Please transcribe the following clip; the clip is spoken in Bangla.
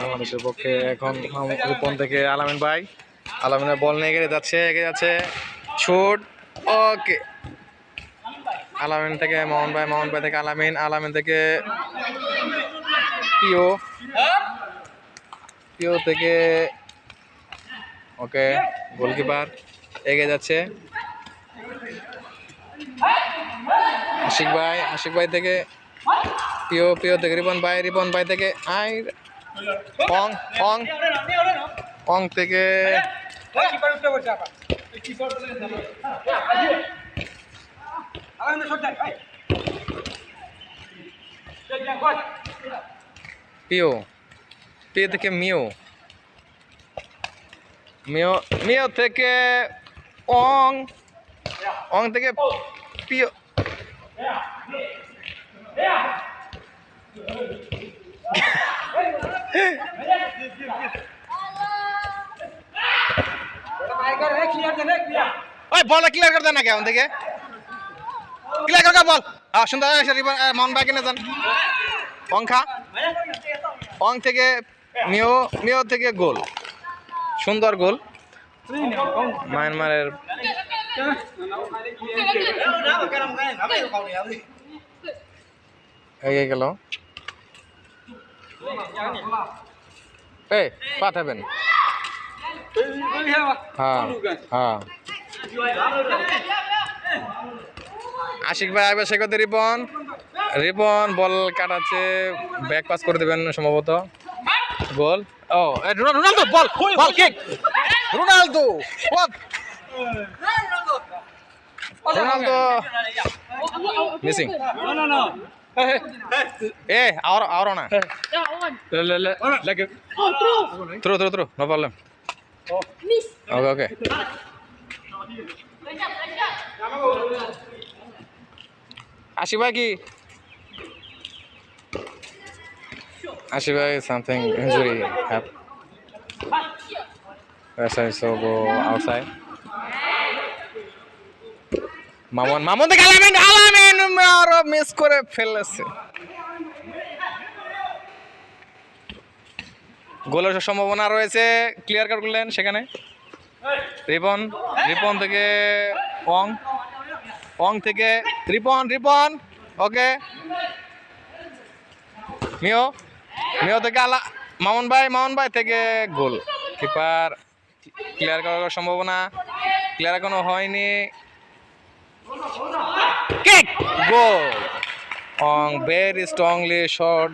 বাংলাদেশের পক্ষে এখন রিপন থেকে আলামিন ভাই, আলামিনের বল নিয়ে এগিয়ে যাচ্ছে শুট। ওকে, আলামিন থেকে মোহন ভাই থেকে আলামিন থেকে পিও থেকে ওকে, গোলকিপার এগিয়ে যাচ্ছে। আশিক ভাই থেকে পিও থেকে রিপন ভাই থেকে অং থেকে পিও থেকে মিও থেকে অং থেকে পিও। বল ক্লিয়ার করে দেন না কেমন থেকে ক্লিয়ার করে বল সুন্দর মন বাকি না যান। অং থেকে মিও থেকে গোল, সুন্দর গোল মায়ানমারের। এগিয়ে গেল, পাঠাবেন। হ্যাঁ আশিক ভাই আইবে সে কথা। রিপন বল কাটাচ্ছে, ব্যাক পাস করে দেবেন সম্ভবত। গোল। ও রোনালদো বল কিক, রোনালদো মিসিং। और ना through no problem. Okay Ashif भाई something injury have so go outside. Mamun থেকে আলামিন আরো মিস করে ফেলেছে। গোলের সম্ভাবনা রয়েছে, ক্লিয়ার করলেন সেখানে রিপন থেকে অং থেকে রিপন ওকে, মিও থেকে মামুন ভাই থেকে গোল। কিপার ক্লিয়ার করার সম্ভাবনা, ক্লিয়ার এখনো হয়নি। কিক, গোল। অং very strongly shot